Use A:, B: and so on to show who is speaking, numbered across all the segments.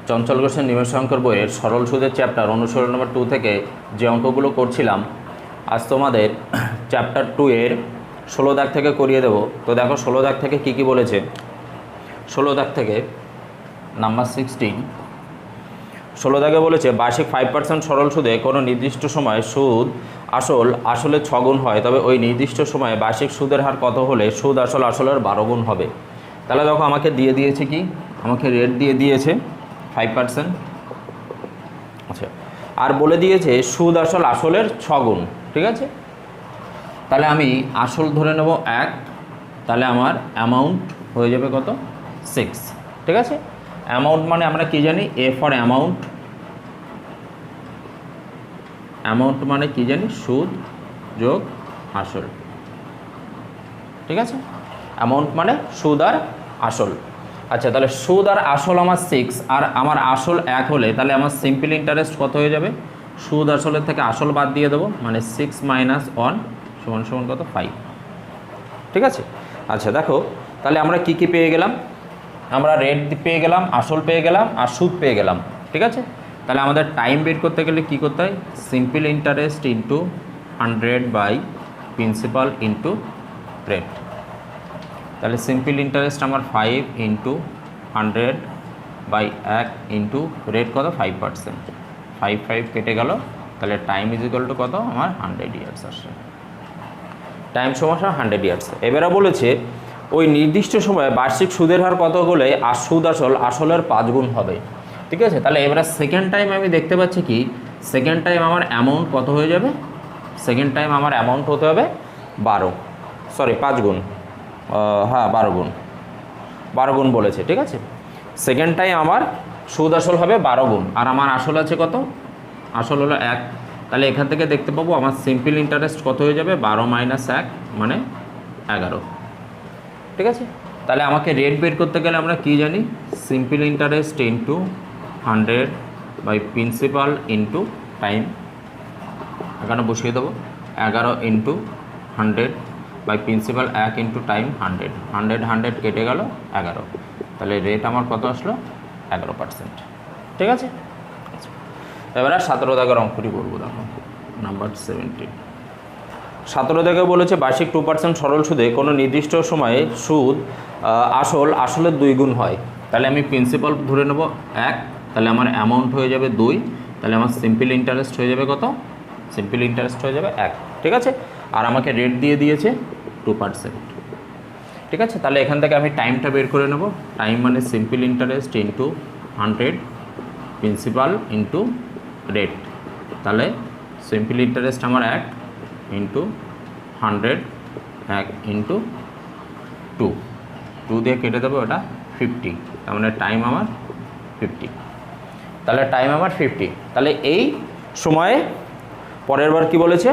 A: চঞ্চল ঘোষের নিমেষ অঙ্কর বইয়ের সরল সুদের চ্যাপ্টার অনুসরণ নম্বর 2 থেকে যে অঙ্কগুলো করছিলাম আজ তোমাদের চ্যাপ্টার 2 এর 16 দাগ থেকে করিয়ে দেব। তো দেখো 16 দাগ থেকে কি বলেছে। 16 দাগ থেকে নাম্বার 16 16 দাগে বলেছে বার্ষিক 5% সরল সুদে কোনো নির্দিষ্ট সময়ে সুদ আসলে 6 গুণ হয়, তবে ওই নির্দিষ্ট সময়ে বার্ষিক সুদের হার কত হলে সুদ আসলের 12 গুণ হবে। তাহলে দেখো আমাকে দিয়ে দিয়েছে কি, আমাকে রেট দিয়ে দিয়েছে 5%। আচ্ছা, আর বলে দিয়েছে সুদ আসলের 6 গুণ। ঠিক আছে, তাহলে আমি আসল ধরে নেব 1, তাহলে আমার অ্যামাউন্ট হয়ে যাবে কত 6। ঠিক আছে, অ্যামাউন্ট মানে আমরা কি জানি, এ ফর অ্যামাউন্ট। অ্যামাউন্ট মানে কি জানি, সুদ যোগ আসল। ঠিক আছে, অ্যামাউন্ট মানে সুদ আর আসল। আচ্ছা, তাহলে সুদ আর আসল আমার 6 আর আমার আসল 1 হলে তাহলে আমার সিম্পল ইন্টারেস্ট কত হয়ে যাবে, সুদ আসলের থেকে আসল বাদ দিয়ে দেবো, মানে 6 - 1 সমান কত 5। ঠিক আছে, আচ্ছা দেখো তাহলে আমরা কি পেয়ে গেলাম, আমরা রেট পেয়ে গেলাম, আসল পেয়ে গেলাম আর সুদ পেয়ে গেলাম। ঠিক আছে, তাহলে আমাদের টাইম বের করতে গেলে কি করতে হয়, simple interest into 100 by principal into rate. তাহলে সিম্পল ইন্টারেস্ট আমার 5 ইন্টু 100 বাই 1 ইন্টু রেট কত 5%। 5 কেটে গেল, তাহলে টাইম ইজ ইকুয়াল টু কত আমার 100 ইয়ার্স আসছে। টাইম সমস্যা 100 ইয়ার্স। এবারে বলেছে ওই নির্দিষ্ট সময়ে বার্ষিক সুদের হার কত হলে আর সুদ আসলের 5 গুণ হবে। ঠিক আছে, তাহলে এবারে সেকেন্ড টাইম আমি দেখতে পাচ্ছি কি, সেকেন্ড টাইম আমার অ্যামাউন্ট কত হয়ে যাবে, সেকেন্ড টাইম আমার অ্যামাউন্ট হতে হবে 5 গুণ, হ্যাঁ 12 গুণ বলেছে। ঠিক আছে, সেকেন্ড টাইম আমার সুদ আসল হবে 12 গুণ আর আমার আসল আছে কত, আসল হলো 1। তাহলে এখান থেকে দেখতে পাবো আমার সিম্পল ইন্টারেস্ট কত হয়ে যাবে, 12 - 1 মানে 11। ঠিক আছে, তাহলে আমাকে রেট বের করতে গেলে আমরা কি জানি, simple interest into 100 by principal into time. এখানে বসিয়ে দেবো 11 into 100 by principal 1 into time 100 কেটে গেল 11। তাহলে রেট আমার কত আসলো 11%। ঠিক আছে, এবারে 17 দাগের অঙ্কটি করবো। দেখো নাম্বার 17 17 দাগে বলেছে বার্ষিক 2% সরল সুদে কোনো নির্দিষ্ট সময়ে সুদ আসলের 2 গুণ হয়। তাহলে আমি প্রিন্সিপাল ধরে নেব 1, তাহলে আমার অ্যামাউন্ট হয়ে যাবে 2, তাহলে আমার সিম্পল ইন্টারেস্ট হয়ে যাবে কত, সিম্পল ইন্টারেস্ট হয়ে যাবে 1। ঠিক আছে, আর আমাকে রেট দিয়ে দিয়েছে 2%। ঠিক আছে, তাহলে এখান থেকে আমি টাইমটা বের করে নেব। টাইম মানে simple interest into 100 principal into rate. তাহলে সিম্পল ইন্টারেস্ট আমার 1 ইন্টু 100 1 ইন্টু 2 দিয়ে কেটে দেবো, ওটা 50। তার মানে টাইম আমার 50। তাহলে টাইম আমার 50। তাহলে এই সময়ে পরের বার কি বলেছে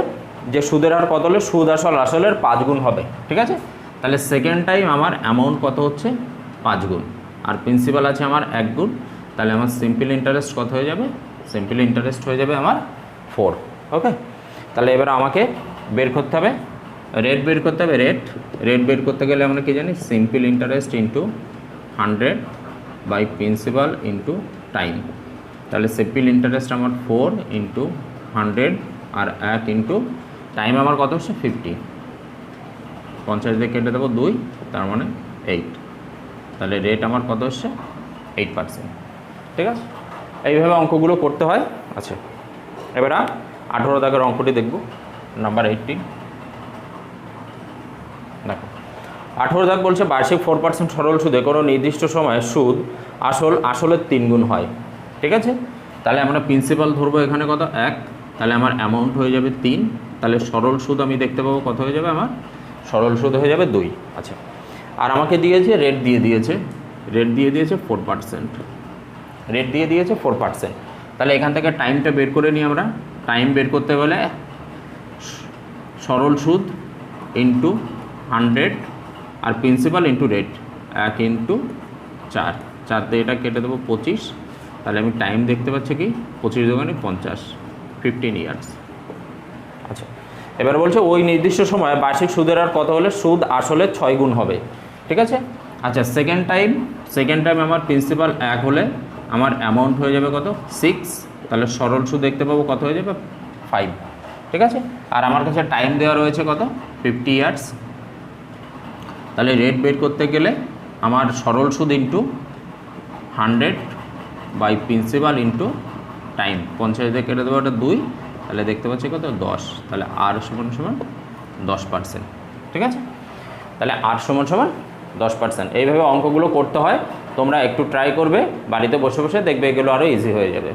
A: যে সুদের হার কত হলে সুদ আসলের 5 গুণ হবে। ঠিক আছে, তাহলে সেকেন্ড টাইম আমার অ্যামাউন্ট কত হচ্ছে 5 গুণ আর প্রিন্সিপাল আছে আমার 1 গুণ। তাহলে আমার সিম্পল ইন্টারেস্ট কত হয়ে যাবে, সিম্পল ইন্টারেস্ট হয়ে যাবে আমার 4। ওকে, তাহলে এবার আমাকে বের করতে হবে রেট বের করতে হবে। রেট বের করতে গেলে আমরা কি জানি, simple interest into 100 by principal into time. তাহলে সিম্পল ইন্টারেস্ট আমার 4 ইন্টু 100 আর 1 ইন্টু টাইম আমার কত হচ্ছে 50। 50 দিয়ে কেটে দেবো 2, তার মানে 8। তাহলে রেট আমার কত হচ্ছে 8%। ঠিক আছে, এইভাবে অঙ্কগুলো করতে হয়। আচ্ছা, এবার 18 দাগের অঙ্কটি দেখব, নাম্বার 18। দেখো 18 দাগ বলছে বার্ষিক 4% সরল সুদে কোনো নির্দিষ্ট সময়ে সুদ আসলের 3 গুণ হয়। ঠিক আছে, তাহলে আমরা প্রিন্সিপাল ধরবো এখানে কত 1, তাহলে আমার অ্যামাউন্ট হয়ে যাবে 3, তাহলে সরল সুদ আমি দেখতে পাবো কত হয়ে যাবে, আমার সরল সুদ হয়ে যাবে 2। আচ্ছা, আর আমাকে দিয়েছে রেট দিয়ে দিয়েছে 4%। রেট দিয়ে দিয়েছে 4%। তাহলে এখান থেকে টাইমটা বের করে নিই আমরা। টাইম বের করতে গেলে সরল সুদ ইন্টু 100 আর প্রিন্সিপাল ইন্টু রেট 1 ইন্টু 4 দিয়ে এটা কেটে দেবো 25। তাহলে আমি টাইম দেখতে পাচ্ছি কি 25 দোকানে 50, 15 ইয়ার্স। আচ্ছা, এবার বলছে ওই নির্দিষ্ট সময়ে বার্ষিক সুদের হার কত হলে সুদ আসলে 6 গুণ হবে। ঠিক আছে, আচ্ছা সেকেন্ড টাইম আমার প্রিন্সিপাল 1 হলে আমার অ্যামাউন্ট হয়ে যাবে কত 6, তাহলে সরল সুদ দেখতে পাবো কত হয়ে যাবে 5, ঠিক আছে। আর আমার কাছে টাইম দেওয়া রয়েছে কত 50 ইয়ার্স। তাহলে রেট বের করতে গেলে আমার সরল সুদ into 100 by principal into time, 50 দিয়ে কেটে দেবো ওটা 2, তাহলে দেখতে পাচ্ছি কত 10, তাহলে আর সমান সমান 10%, ঠিক আছে। তাহলে আর সমান সমান 10%। এইভাবে অঙ্কগুলো করতে হয়, তোমরা একটু ট্রাই করবে বাড়িতে বসে বসে, দেখবে এগুলো আরও ইজি হয়ে যাবে।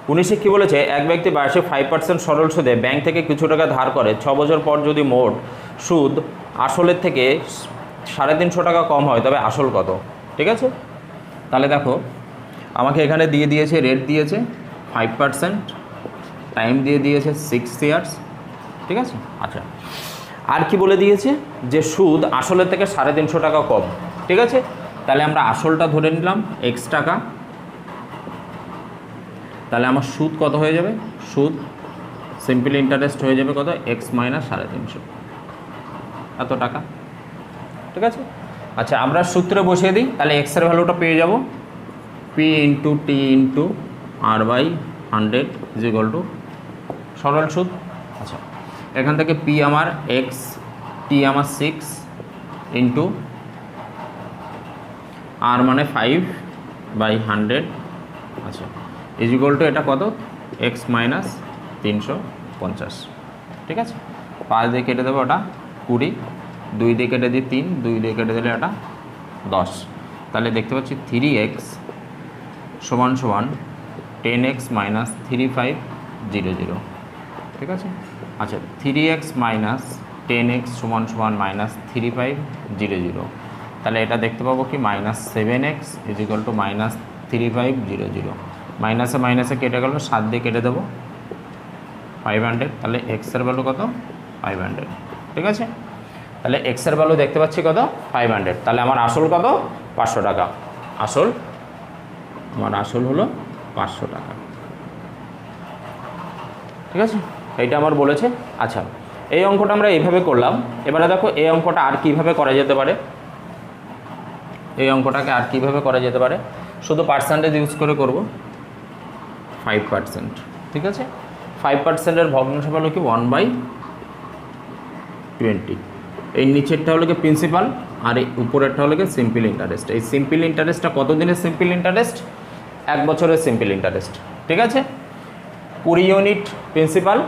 A: 19 কী বলেছে, এক ব্যক্তি বার্ষিক 5% সরল সুদে ব্যাংক থেকে কিছু টাকা ধার করে 6 বছর পর যদি মোট সুদ আসলের থেকে 350 টাকা কম হয় তবে আসল কত, ঠিক আছে। তাহলে দেখো আমাকে এখানে দিয়ে দিয়েছে, রেট দিয়েছে 5%, টাইম দিয়ে দিয়েছে 6 ইয়ার্স, ঠিক আছে। আচ্ছা, আর কি বলে দিয়েছে যে সুদ আসলের থেকে 350 টাকা কম, ঠিক আছে। তাহলে আমরা আসলটা ধরে নিলাম x টাকা, তাহলে আমার সুদ কত হয়ে যাবে, সুদ সিম্পল ইন্টারেস্ট হয়ে যাবে কত x মাইনাস 350 এত টাকা, ঠিক আছে। আচ্ছা, আমরা সূত্রে বসিয়ে দিই, তাহলে x এর ভ্যালুটা পেয়ে যাব p into T into R by 100 is equal to সরল সুদ। আচ্ছা, এখান থেকে p আমার x, t আমার 6 ইন্টু আর মানে 5 বাই 100, আচ্ছা ইজ ইকুয়াল টু এটা কত x মাইনাস 350, ঠিক আছে। 5 দিয়ে কেটে দেবো ওটা 20, 2 দিয়ে কেটে দিই 3, 2 দিয়ে কেটে দিলে এটা 10, তাহলে দেখতে পাচ্ছি 3x সমান সমান 10x মাইনাস 3500, ঠিক আছে। আচ্ছা, 3x মাইনাস 10x সমান সমান মাইনাস 3500, তাহলে এটা দেখতে পাবো কি minus 7x is equal two minus 3500, মাইনাসে মাইনাসে কেটে গেল, 7 দিয়ে কেটে দেবো 500, তাহলে x এর ভ্যালু কত 500, ঠিক আছে। তাহলে x এর ভ্যালু দেখতে পাচ্ছি কত 500, তাহলে আমার আসল কত 500 টাকা, আসল আমার আসল হলো 500 টাকা, ঠিক আছে। এইটা আমার বলেছে। আচ্ছা, এই অঙ্কটা আমরা এইভাবে করলাম। এবারে দেখো এই অঙ্কটা আর কীভাবে করা যেতে পারে, এই অঙ্কটাকে আর কীভাবে করা যেতে পারে, শুধু পার্সেন্টেজ ইউজ করে করব 5%, ঠিক আছে। 5%-এর ভগ্নাংশ হলো কি 1/20, এই নিচেরটা হলো কি প্রিন্সিপাল আর এই উপরেরটা হলো কি সিম্পল ইন্টারেস্ট। এই সিম্পল ইন্টারেস্টটা কত দিনের সিম্পল ইন্টারেস্ট, 1 বছরের সিম্পল ইন্টারেস্ট, ঠিক আছে। 20 ইউনিট প্রিন্সিপাল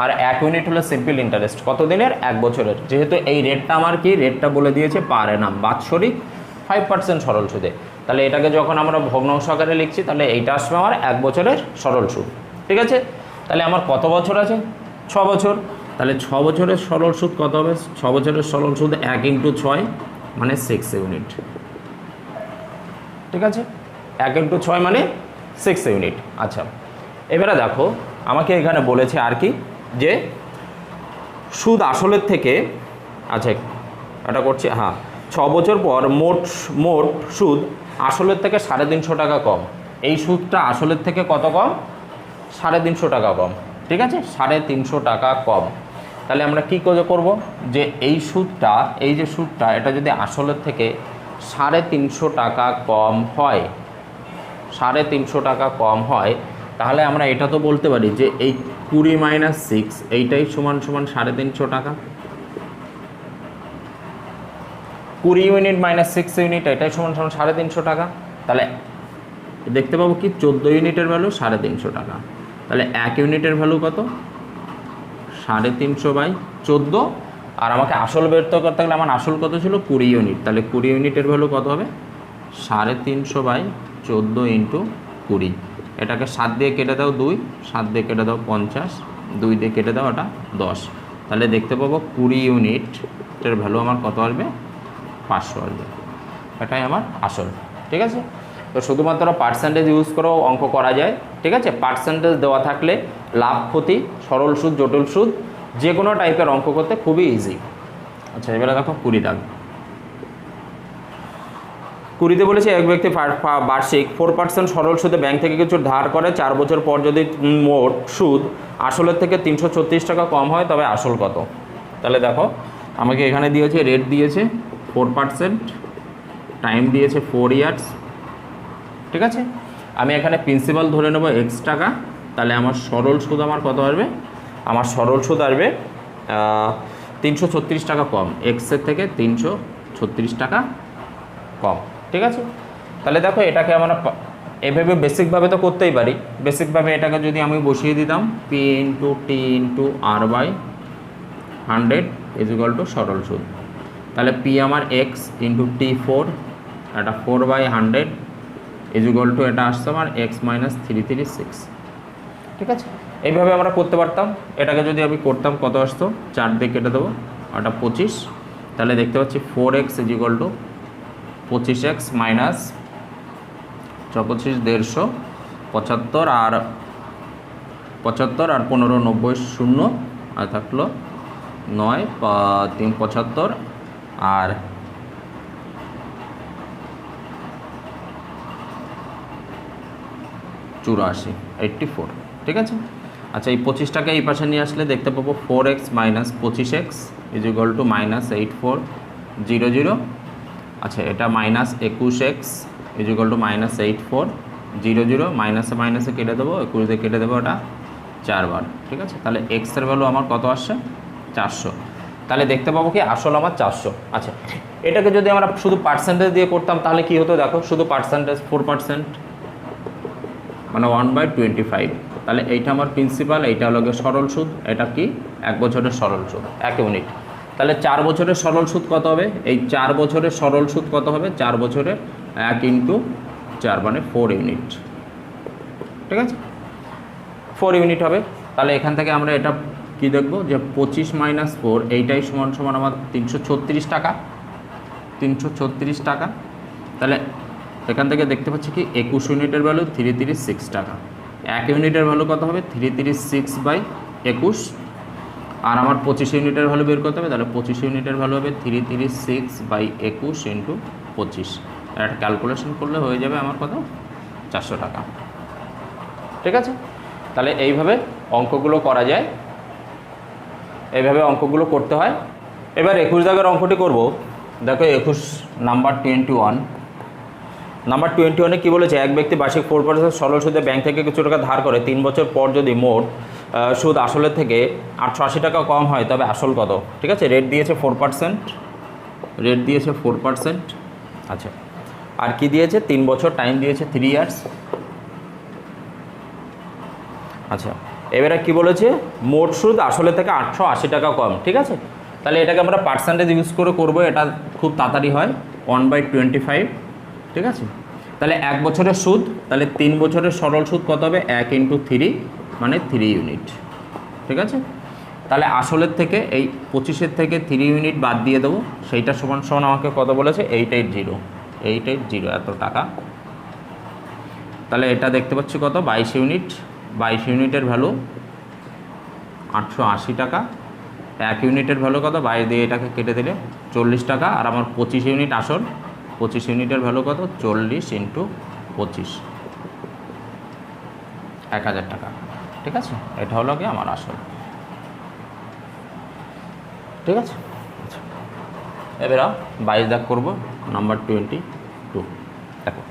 A: আর 1 ইউনিট হলো সিম্পল ইন্টারেস্ট, কত দিনের 1 বছরের। যেহেতু এই রেটটা আমার কি, রেটটা বলে দিয়েছে পার অ্যানাম বাৎসরিক 5% সরল সুদে, তাহলে এটাকে যখন আমরা ভগ্নাংশ আকারে লিখছি তাহলে এইটা আসবে আমার 1 বছরের সরল সুদ, ঠিক আছে। তাহলে আমার কত বছর আছে 6 বছর, তাহলে 6 বছরের সরল সুদ কত হবে, 6 বছরের সরল সুদ 1 ইন্টু 6 মানে 6 ইউনিট, ঠিক আছে। 1 ইন্টু 6 মানে 6 ইউনিট। আচ্ছা, এবারে দেখো আমাকে এখানে বলেছে আর কি যে সুদ আসলের থেকে, আচ্ছা এটা করছি, হ্যাঁ 6 বছর পর মোট সুদ আসলের থেকে 350 টাকা কম। এই সুদটা আসলের থেকে কত কম, 350 টাকা কম, ঠিক আছে, 350 টাকা কম। তাহলে আমরা কী করে করব, যে এই সুদটা, এই যে সুদটা এটা যদি আসলের থেকে 350 টাকা কম হয়, 350 টাকা কম হয়, তাহলে আমরা এটা তো বলতে পারি যে এই 20 মাইনাস 6 এইটাই সমান সমান 350 টাকা, 20 ইউনিট মাইনাস 6 ইউনিট এটাই সমান সমান 350 টাকা। তাহলে দেখতে পাবো কি 14 ইউনিটের ভ্যালু 350 টাকা, তাহলে 1 ইউনিটের ভ্যালু কত 350/14, আর আমাকে আসল বের করতে গেলে আমার আসল কত ছিল 20 ইউনিট, তাহলে 20 ইউনিটের ভ্যালু কত হবে 350/14 ইন্টু 20, এটাকে 7 দিয়ে কেটে দাও 2, 7 দিয়ে কেটে দাও 50, 2 দিয়ে কেটে দাও ওটা 10, তাহলে দেখতে পাবো 20 ইউনিটের ভ্যালু আমার কত আসবে 500 আসবে, এটাই আমার আসল, ঠিক আছে। তো শুধুমাত্র পার্সেন্টেজ ইউজ করেও অঙ্ক করা যায়, ঠিক আছে। পার্সেন্টেজ দেওয়া থাকলে লাভ ক্ষতি, সরল সুদ, জটিল সুদ, যে কোনো টাইপের অঙ্ক করতে খুবই ইজি। আচ্ছা, এবারে দেখো 20 দাগ, 20তে বলেছে এক ব্যক্তি বার্ষিক 4% সরল সুদে ব্যাংক থেকে কিছু ধার করে, 4 বছর পর যদি মোট সুদ আসলের থেকে 336 টাকা কম হয় তবে আসল কত। তাহলে দেখো আমাকে এখানে দিয়েছে, রেট দিয়েছে 4%, টাইম দিয়েছে 4 ইয়ার্স, ঠিক আছে। আমি এখানে প্রিন্সিপাল ধরে নেব এক্স টাকা, তাহলে আমার সরল সুদ আমার কত আসবে? আমার সরল সুদ আসবে 336 টাকা কম, এক্সের থেকে 336 টাকা কম। ঠিক আছে, তাহলে দেখো এটাকে আমরা এভাবে বেসিকভাবে তো করতেই পারি। বেসিকভাবে এটাকে যদি আমি বসিয়ে দিতাম P into T into R by 100 is equal to সরল সুদ, তাহলে পি আমার এক্স ইন্টু টি 4, এটা 4/100 ইজ ইকুয়াল টু এটা আসছে আমার এক্স মাইনাস 336। ঠিক আছে, এইভাবে আমরা করতে পারতাম। এটাকে যদি আমি করতাম কত আসতো? 4 দিয়ে কেটে দেবো, ওটা 25, তাহলে দেখতে পাচ্ছি 4x is equal two 25x minus 25 150 আর 75 আর 15 90 শূন্য, আর থাকলো 9 3 75 আর 84 84। ঠিক আছে, আচ্ছা এই 25টাকে এই পাশে নিয়ে আসলে দেখতে পাবো 4x minus 25x is equal two minus 8400। আচ্ছা এটা minus 21x is equal two minus 8400, মাইনাসে মাইনাসে কেটে দেবো, 21 দিয়ে কেটে দেবো, ওটা 4 বার। ঠিক আছে, তাহলে এক্সের ভ্যালু আমার কত আসছে? 400। তাহলে দেখতে পাবো কি আসল আমার 400। আচ্ছা এটাকে যদি আমরা শুধু পার্সেন্টেজ দিয়ে করতাম তাহলে কি হতো? দেখো শুধু পার্সেন্টেজ 4%, মানে 1/25। তাহলে এইটা আমার প্রিন্সিপাল, এইটা হলো সরল সুদ, এটা কি 1 বছরের সরল সুদ 1 ইউনিট। তাহলে 4 বছরের সরল সুদ কত হবে? এই 4 বছরের সরল সুদ কত হবে? 4 বছরের 1 ইন্টু 4 মানে 4 ইউনিট। ঠিক আছে, 4 ইউনিট হবে। তাহলে এখান থেকে আমরা এটা কি দেখব যে 25 মাইনাস 4 এইটাই সমান সমান আমার 336 টাকা, 336 টাকা। তাহলে এখান থেকে দেখতে পাচ্ছি কি 21 ইউনিটের ভ্যালু 336 টাকা, 1 ইউনিটের ভ্যালু কত হবে? 336/21, আর আমার 25 ইউনিটের ভ্যালু বের করতে হবে, তাহলে 25 ইউনিটের ভ্যালু হবে 336/21 ইন্টু 25। একটা ক্যালকুলেশন করলে হয়ে যাবে আমার কত? 400 টাকা। ঠিক আছে, তাহলে এইভাবে অঙ্কগুলো করা যায়, এইভাবে অঙ্কগুলো করতে হয়। এবার 21 দাগের অঙ্কটি করব। দেখো 21 নাম্বার 21, নাম্বার 21-এ কী বলেছে? এক ব্যক্তি বার্ষিক 4% সরল সুদে ব্যাংক থেকে কিছু টাকা ধার করে 3 বছর পর যদি মোট সুদ আসলের থেকে 880 টাকা কম হয় তবে আসল কত? ঠিক আছে, রেট দিয়েছে 4%, রেট দিয়েছে 4%। আচ্ছা আর কি দিয়েছে? 3 বছর, টাইম দিয়েছে 3 ইয়ার্স। আচ্ছা এবারে কি বলেছে? মোট সুদ আসলের থেকে 880 টাকা কম। ঠিক আছে, তাহলে এটাকে আমরা পার্সেন্টেজ ইউজ করে করবো, এটা খুব তাড়াতাড়ি হয়, 1/25। ঠিক আছে, তাহলে 1 বছরের সুদ, তাহলে 3 বছরের সরল সুদ কত হবে? 1 ইন্টু 3 মানে 3 ইউনিট। ঠিক আছে, তাহলে আসলের থেকে এই 25-এর থেকে 3 ইউনিট বাদ দিয়ে দেবো, সেইটা সমান সমান আমাকে কত বলেছে? 880 এত টাকা। তাহলে এটা দেখতে পাচ্ছি কত? 22 ইউনিট, 22 ইউনিটের ভ্যালু 880 টাকা, 1 ইউনিটের ভ্যালু কত? 22 দিয়ে এটাকে কেটে দিলে 40 টাকা, আর আমার 25 ইউনিট আসল, 25 ইউনিটের ভ্যালু কত? 40 ইন্টু 25, 1000 টাকা। ঠিক আছে, এটা হলো কি আমার আসল। ঠিক আছে, এবার 22 দাগ করবো, নাম্বার 22। দেখো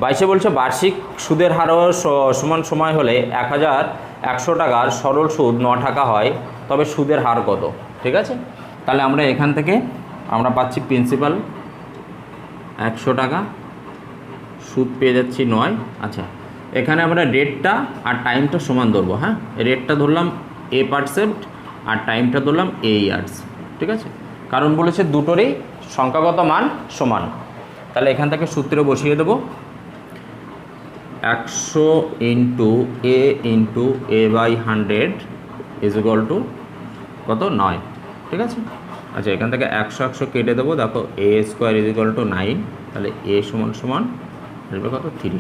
A: 22-এ বলছে বার্ষিক সুদের হার সমান সময় হলে 1100 টাকার সরল সুদ 9 টাকা হয়, তবে সুদের হার কত? ঠিক আছে, তাহলে আমরা এখান থেকে আমরা পাচ্ছি প্রিন্সিপাল 100 টাকা, সুদ পেয়ে যাচ্ছি 9। আচ্ছা এখানে আমরা রেটটা আর টাইমটা সমান ধরবো। হ্যাঁ, রেটটা ধরলাম A% আর টাইমটা ধরলাম A ইয়ার্স। ঠিক আছে, কারণ বলেছে দুটোরই সংখ্যাগত মান সমান। তাহলে এখান থেকে সূত্রে বসিয়ে দেবো 100 into A into A/100 is equal two কত? 9। ঠিক আছে, আচ্ছা এখান থেকে 100 কেটে দেবো, দেখো A² ইজ ইকুয়াল টু 9, তাহলে A সমান সমান আসবে কত? 3।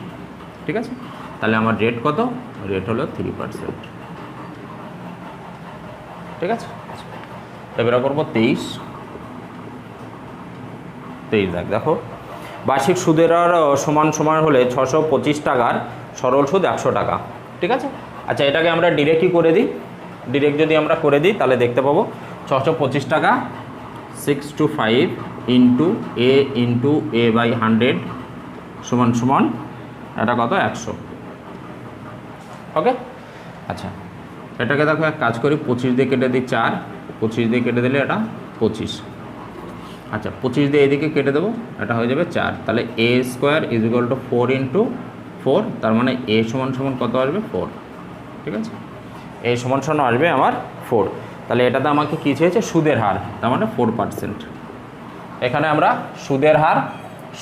A: ঠিক আছে, তাহলে আমার রেট কত? রেট হলো 3%। ঠিক আছে, এবারে করবো 23 দেখ। দেখো বার্ষিক সুদের হার সমান সমান হলে 625 টাকার সরল সুদ 100 টাকা। ঠিক আছে, আচ্ছা এটাকে আমরা ডিরেক্টই করে দিই। ডিরেক্ট যদি আমরা করে দিই তাহলে দেখতে পাবো 625 টাকা 625 ইন্টু A/100 সমান সমান এটা কত 100। ওকে, আচ্ছা এটাকে দেখো এক কাজ করি, 25 দিয়ে কেটে দিই 4, 25 দিয়ে কেটে দিলে এটা 25। আচ্ছা 25 দিয়ে এদিকে কেটে দেবো, এটা হয়ে যাবে 4। তাহলে a square is equal to 4 into 4, তার মানে a সমান সমান কত আসবে 4। ঠিক আছে, a সমান সমান আসবে আমার 4। তাহলে এটাতে আমাকে কী চেয়েছে, সুদের হার, তার মানে 4%। এখানে আমরা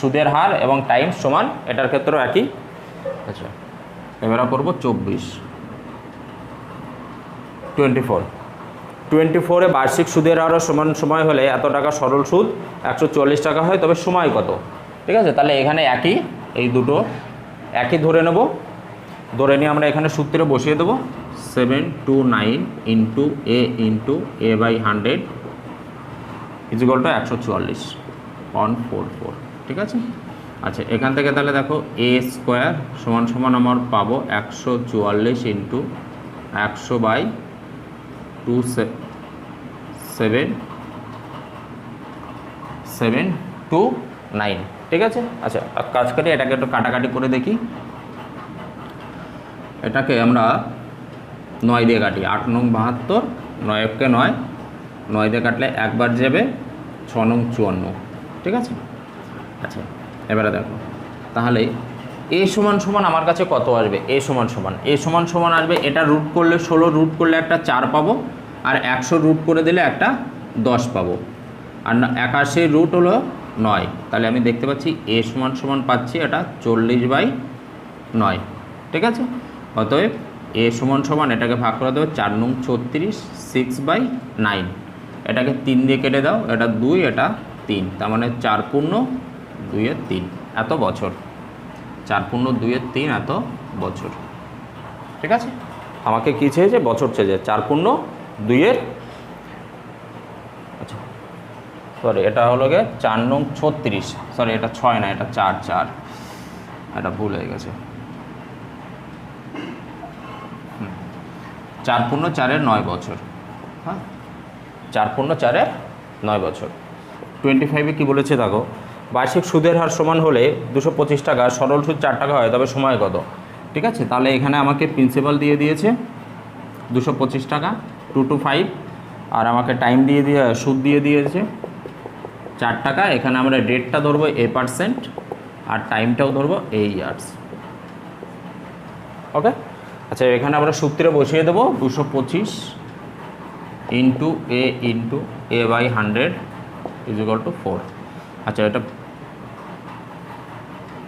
A: সুদের হার এবং টাইম সমান, এটার ক্ষেত্রেও একই। আচ্ছা এবারে করবো 24 বার্ষিক সুদের হারও সমান সময় হলে এত টাকা সরল সুদ 140 টাকা হয়, তবে সময় কত? ঠিক আছে, তাহলে এখানে একই, এই দুটো একই ধরে নেব, ধরে নিয়ে আমরা এখানে সূত্রে বসিয়ে দেবো 729 into a by 100 is equal to 144। ঠিক আছে, আচ্ছা এখান থেকে তাহলে দেখো a স্কোয়ার সমান সমান আমার পাবো 144 ইন্টু 100 বাই 2729। ঠিক আছে, আচ্ছা কাজ করি, এটাকে একটু কাটাকাটি করে দেখি। এটাকে আমরা 9 দিয়ে কাটি, 8 নং 72, 9 কে 9, 9 দিয়ে কাটলে একবার যাবে 6 নং 54। ঠিক আছে, আচ্ছা এবারে দেখো তাহলে a সমান সমান আমার কাছে কত আসবে, a সমান সমান আসবে, এটা রুট করলে 16, রুট করলে একটা 4 পাবো, আর 100 রুট করে দিলে একটা 10 পাবো, আর 81 রুট হলো 9। তাহলে আমি দেখতে পাচ্ছি a সমান সমান পাচ্ছি এটা 40/9। ঠিক আছে, অতএব a সমান সমান এটাকে ভাগ করে দেবো 4 নং 36, 6/9। এটাকে 3 দিয়ে কেটে দাও, এটা 2, এটা 3, তার মানে 4 পূর্ণ 2/3 এত বছর, 4 পূর্ণ 2/3 এত বছর। ঠিক আছে, আমাকে কী চেয়েছে, বছর চেয়েছে, 4 পূর্ণ 2 আচ্ছা সরি এটা হলো গিয়ে 4 নং 36, সরি এটা 6 না, এটা 4, এটা ভুল হয়ে গেছে। 4 পূর্ণ 4-এর 9 বছর। হ্যাঁ, 4 পূর্ণ 4-এর 9 বছর। 25-এ কী বলেছে দেখো, বার্ষিক সুদের হার সমান হলে 225 টাকা, সরল সুদ 4 টাকা হয়, তবে সময় কত? ঠিক আছে, তাহলে এখানে আমাকে প্রিন্সিপাল দিয়ে দিয়েছে 225 টাকা 2 to 5, আর আমাকে টাইম সুদ দিয়ে দিয়েছে 4 টাকা। এখানে আমরা ডেটটা ধরবো a%, আর টাইমটাও ধরবো a ইয়ার্স। ওকে, আচ্ছা এখানে আমরা সূত্রে বসিয়ে দেবো 225 into a by 100 is equal to 4। আচ্ছা এটা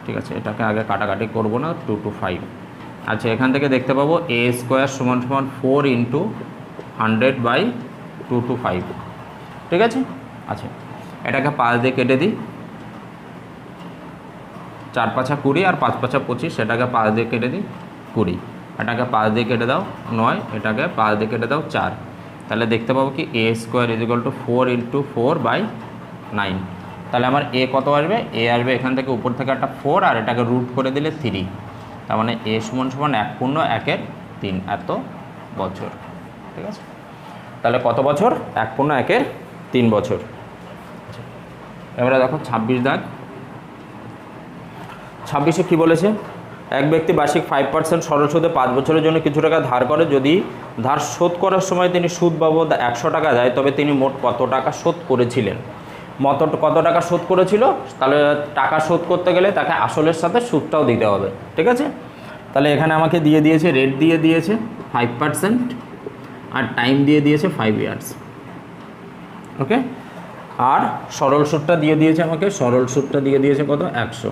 A: ঠিক আছে, এটাকে আগে কাটাকাটি করবো না, 2 to 5। আচ্ছা এখান থেকে দেখতে পাবো a স্কোয়ার সমান সমান 4 ইন্টু 100/2 to 5। ঠিক আছে, আচ্ছা এটাকে 5 দিয়ে কেটে দিই, 4 5 20 আর 5 5 25, এটাকে 5 দিয়ে কেটে দিই 20, এটাকে 5 দিয়ে কেটে দাও 9, এটাকে 5 দিয়ে কেটে দাও 4। তাহলে দেখতে পাবো কি a square is equal to 4 into 4/9। তাহলে আমার a কত আসবে, a আসবে এখান থেকে উপর থেকে একটা 4, আর এটাকে রুট করে দিলে 3, তার মানে a সমান সমান 1 পূর্ণ 1/3 এত বছর। ঠিক আছে, তাহলে কত বছর, 1 পূর্ণ 1/3 বছর। এবারে দেখো 26 দাগ, 26-এ কী বলেছে, এক ব্যক্তি বার্ষিক 5% সরল সুদে 5 বছরের জন্য কিছু টাকা ধার করে, যদি ধার শোধ করার সময় তিনি সুদ বাবদ 100 টাকা দেয়, তবে তিনি মোট কত টাকা শোধ করেছিলেন? কত টাকা শোধ করেছিল, তাহলে টাকা শোধ করতে গেলে তাকে আসলের সাথে সুদটাও দিতে হবে। ঠিক আছে, তাহলে এখানে আমাকে দিয়ে দিয়েছে, রেট দিয়ে দিয়েছে 5%, আর টাইম দিয়ে দিয়েছে 5 ইয়ার্স। ওকে, আর সরল সুদটা দিয়ে দিয়েছে আমাকে, সরল সুদটা দিয়ে দিয়েছে কত, 100।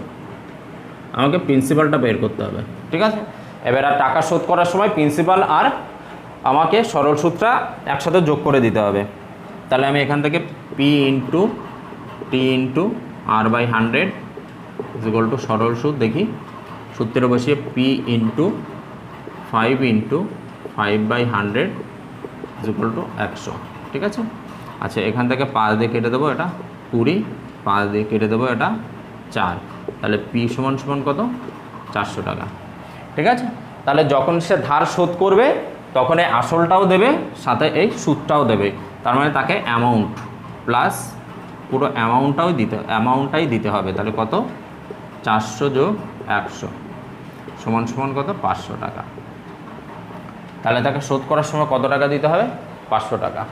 A: আমাকে প্রিন্সিপালটা বের করতে হবে। ঠিক আছে, এবার আর টাকা শোধ করার সময় প্রিন্সিপাল আর আমাকে সরল সুদটা একসাথে যোগ করে দিতে হবে। তাহলে আমি এখান থেকে p into t into r/100 is equal to সরল সুদ, দেখি সূত্রে বসিয়ে p into 5 into 5/100 is equal two 100। ঠিক আছে, আচ্ছা এখান থেকে 5 দিয়ে কেটে দেবো, এটা 20, 5 দিয়ে কেটে দেবো, এটা 4, তাহলে p সমান সমান কত, 400 টাকা। ঠিক আছে, তাহলে যখন সে ধার শোধ করবে তখন এই আসলটাও দেবে, সাথে এই সুদটাও দেবে, তার মানে তাকে অ্যামাউন্ট প্লাস পুরো অ্যামাউন্টটাই দিতে হবে। তাহলে কত, 400 যোগ 100 সমান সমান কত 500 টাকা। তাহলে তাকে শোধ করার সময় কত টাকা দিতে হবে 500 টাকা।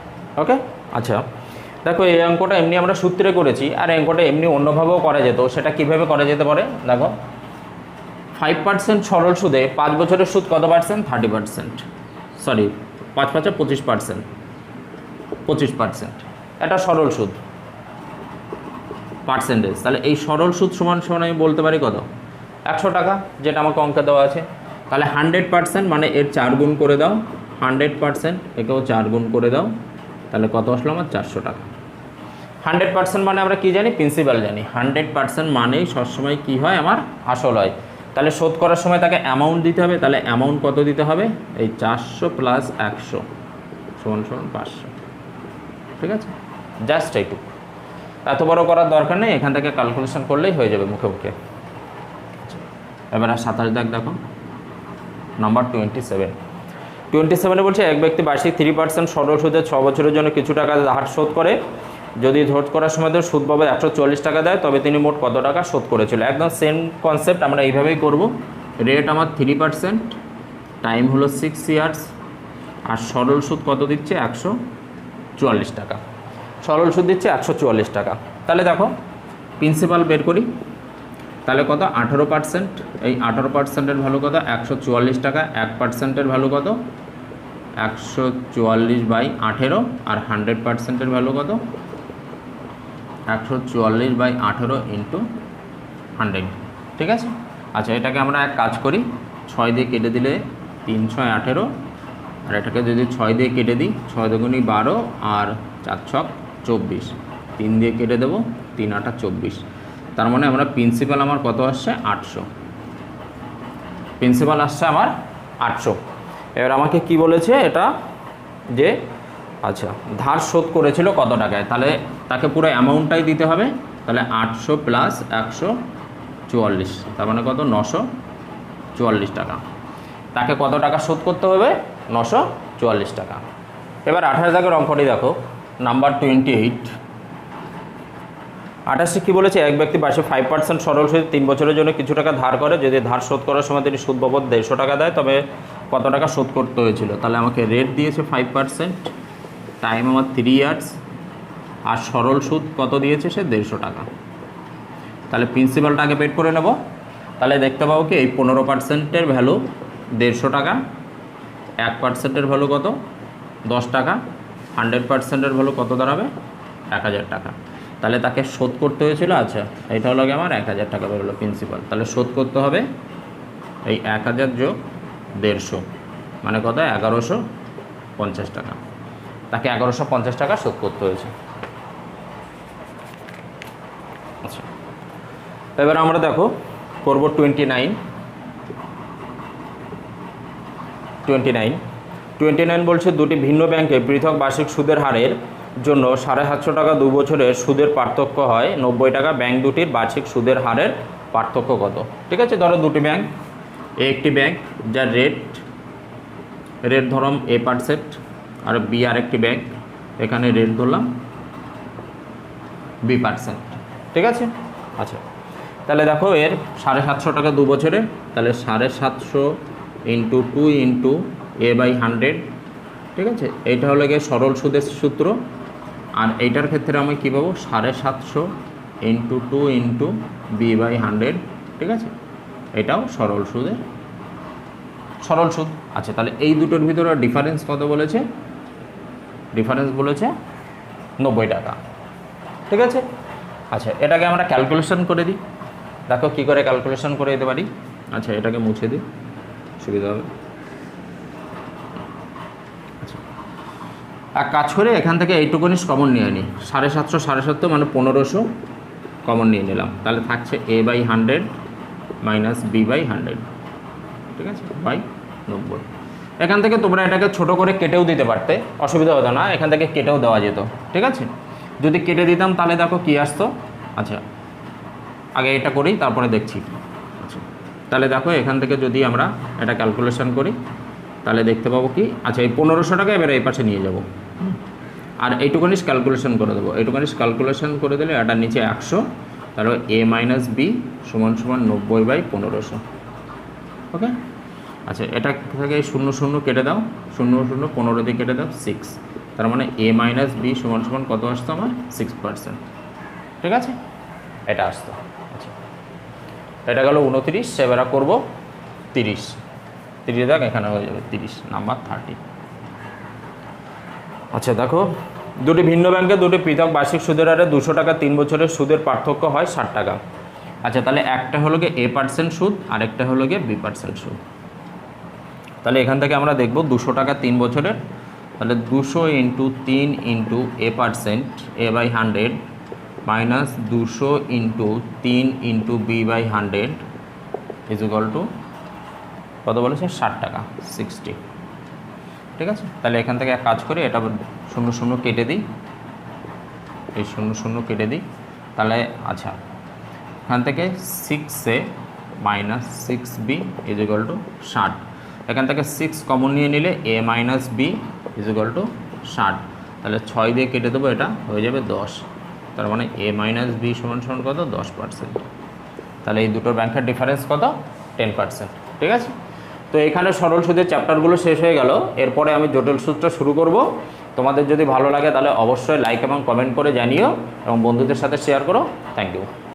A: ওকে, আচ্ছা দেখো এই অঙ্কটা এমনি আমরা সূত্রে করেছি, আর এই অঙ্কটা এমনি অন্যভাবেও করা যেত। সেটা কিভাবে করা যেতে পারে দেখো, 5% সরল সুদে 5 বছরের সুদ কত পার্সেন্ট 30%, সরি 5 5 25%, 25% এটা সরল সুদ পার্সেন্টেজ। তাহলে এই সরল সুদ সমান সমান আমি বলতে পারি কত 100 টাকা, যেটা আমাকে অঙ্কে দেওয়া আছে। তাহলে 100% মানে এর 4 গুণ করে দাও, 100% একেও 4 গুণ করে দাও, তাহলে কত আসলো আমার 400 টাকা। 100% মানে আমরা কি জানি প্রিন্সিপাল জানি, 100% মানেই সবসময় কি হয় আমার আসল হয়। তাহলে শোধ করার সময় তাকে অ্যামাউন্ট দিতে হবে, তাহলে অ্যামাউন্ট কত দিতে হবে এই 400 প্লাস 100 সমান সমান 500। ঠিক আছে, জাস্ট এইটুকু, এত বড় করার দরকার নেই, এখান থেকে ক্যালকুলেশন করলেই হয়ে যাবে মুখে মুখে। এবার আর 27 দেখো নাম্বার 27 বলছে এক ব্যক্তি বার্ষিক 3% সরল সুদে 6 বছরের জন্য কিছু টাকা ধার শোধ করে। যদি শোধ করার সময় ধর সুদ বাবদ 140 টাকা দেয়, তবে তিনি মোট কত টাকা শোধ করেছিল। একদম সেম কনসেপ্ট আমরা এইভাবেই করব। রেট আমার 3%, টাইম হলো 6 ইয়ার্স, আর সরল সুদ কত দিচ্ছে 144 টাকা। সরল সুদ দিচ্ছে 144 টাকা। তাহলে দেখো প্রিন্সিপাল বের করি, তাহলে কত 18%, এই 18%-এর ভ্যালু কত 144 টাকা, 1%-এর ভ্যালু কত 144/18, আর 100%-এর ভ্যালু কত 144/18 ইন্টু 100। ঠিক আছে, আচ্ছা এটাকে আমরা এক কাজ করি, 6 দিয়ে কেটে দিলে 3 6 18, আর এটাকে যদি 6 দিয়ে কেটে দিই 6 দুগুণী 12 আর 4 ছক 24, 3 দিয়ে কেটে দেবো 3 8 24। তার মানে আমরা প্রিন্সিপাল আমার কত আসছে 800, প্রিন্সিপাল আসছে আমার 800। এবার আমাকে কি বলেছে এটা যে আচ্ছা ধার শোধ করেছিল কত টাকায়, তাহলে তাকে পুরো অ্যামাউন্টটাই দিতে হবে। তাহলে 800 প্লাস 144, তার মানে কত 944 টাকা। তাকে কত টাকা শোধ করতে হবে 944 টাকা। এবার 28 দাগের অঙ্কটি দেখো নাম্বার 28। 28 কী বলেছে, এক ব্যক্তি বার্ষিক 5% সরল সুদে 3 বছরের জন্য কিছু টাকা ধার করে। যদি ধার শোধ করার সময় তিনি সুদ বাবদ 150 টাকা দেয়, তবে কত টাকা শোধ করতে হয়েছিল। তাহলে আমাকে রেট দিয়েছে 5%, টাইম আমার 3 ইয়ার্স, আর সরল সুদ কত দিয়েছে সে 150 টাকা। তাহলে প্রিন্সিপালটা আগে বের করে নেব। তাহলে দেখতে পাবো কি এই 15%-এর ভ্যালু 150 টাকা, 1%-এর ভ্যালু কত 10 টাকা, 100%-এর ভ্যালু কত দাঁড়াবে 1000 টাকা। তাহলে তাকে শোধ করতে হয়েছিল, আচ্ছা এটা হলো আমার 1000 টাকা বেরোলো প্রিন্সিপাল। তাহলে শোধ করতে হবে এই 1000 যোগ 150, মানে কত 1150 টাকা। তাকে 1150 টাকা শোধ করতে হয়েছে। আচ্ছা এবার আমরা দেখো করব 29 বলছে দুটি ভিন্ন ব্যাংকে পৃথক বার্ষিক সুদের হারের জন্য 750 টাকা 2 বছরের সুদের পার্থক্য হয় 90 টাকা। ব্যাংক দুটির বার্ষিক সুদের হারের পার্থক্য কত। ঠিক আছে, ধরো দুটি ব্যাংক, একটি ব্যাংক যার রেট ধরম A%, আর বি আরেকটি ব্যাংক, এখানে রেট ধরলাম B%। ঠিক আছে, আচ্ছা তাহলে দেখো এর 750 টাকা 2 বছরে, তাহলে 750 ইন্টু 2 ইন্টু A/100। ঠিক আছে, এইটা হলো গিয়ে সরল সুদের সূত্র। আর এইটার ক্ষেত্রে আমি কী পাবো 750 ইন্টু 2 ইন্টু B/100। ঠিক আছে, এটাও সরল সুদ। আচ্ছা তাহলে এই দুটোর ভিতরে ডিফারেন্স কত বলেছে, ডিফারেন্স বলেছে 90 টাকা। ঠিক আছে, আচ্ছা এটাকে আমরা ক্যালকুলেশন করে দিই। দেখো কী করে ক্যালকুলেশন করে দিতে পারি। আচ্ছা এটাকে মুছে দিই, সুবিধা হবে। আচ্ছা এক কাজ করে এখান থেকে এইটুকুনি কমন নিয়ে নিই, 750 মানে 1500 কমন নিয়ে নিলাম। তাহলে থাকছে A/100 মাইনাস B/100। ঠিক আছে, বাই 90। এখান থেকে তোমরা এটাকে ছোট করে কেটেও দিতে পারতে, অসুবিধা হতো না, এখান থেকে কেটেও দেওয়া যেত। ঠিক আছে, যদি কেটে দিতাম তাহলে দেখো কী আসতো। আচ্ছা আগে এটা করি তারপরে দেখছি। আচ্ছা তাহলে দেখো এখান থেকে যদি আমরা এটা ক্যালকুলেশন করি তাহলে দেখতে পাবো কি, আচ্ছা এই 1500 টাকা এবারে এই পাশে নিয়ে যাব, আর এইটুকুনিস ক্যালকুলেশন করে দেবো। এইটুকুনিস ক্যালকুলেশন করে দিলে এটার নিচে 100, তাহলে A - B = 90/1500। ওকে। আচ্ছা, এটা থেকে 0 0 কেটে দাও, 0 0 15 দিয়ে কেটে দাও 6, তার মানে a মাইনাস বি সমান সমান কত আসতো আমার 6%। ঠিক আছে, এটা আসতো। আচ্ছা, এটা গেল 29, এবারে করবো 30, 30 দেখ এখানে হয়ে যাবে 30 নাম্বার 30। আচ্ছা দেখো, দুটি ভিন্ন ব্যাংকে দুটি পৃথক বার্ষিক সুদের হারে 200 টাকা 3 বছরের সুদের পার্থক্য হয় 60 টাকা। আচ্ছা, তাহলে একটা হলো গিয়ে a% সুদ, আরেকটা হলো গিয়ে b% সুদ। তাহলে এখান থেকে আমরা দেখব 200 টাকা 3 বছরের, তাহলে 200 × 3 × a%, a/100 minus 200 × 3 × b/100 is equal two কত বলেছে 60 টাকা 60। ঠিক আছে, তাহলে এখান থেকে এক কাজ করি, এটা 0 0 কেটে দিই, এই 0 0 কেটে দিই। তাহলে আচ্ছা, এখান থেকে 6a minus 6b is equal two 60। এখান থেকে 6 কমন নিয়ে নিলে a minus b is equal two 60। তাহলে 6 দিয়ে কেটে দেবো, এটা হয়ে যাবে 10, তার মানে a মাইনাস b সমান সমান কত 10%। তাহলে এই দুটোর ব্যাংকের ডিফারেন্স কত 10%। ঠিক আছে, তো এখানে সরল সুদের চ্যাপ্টারগুলো শেষ হয়ে গেল। এরপরে আমি জটিল সুদটা শুরু করব। তোমাদের যদি ভালো লাগে তাহলে অবশ্যই লাইক এবং কমেন্ট করে জানিও এবং বন্ধুদের সাথে শেয়ার করো। Thank you.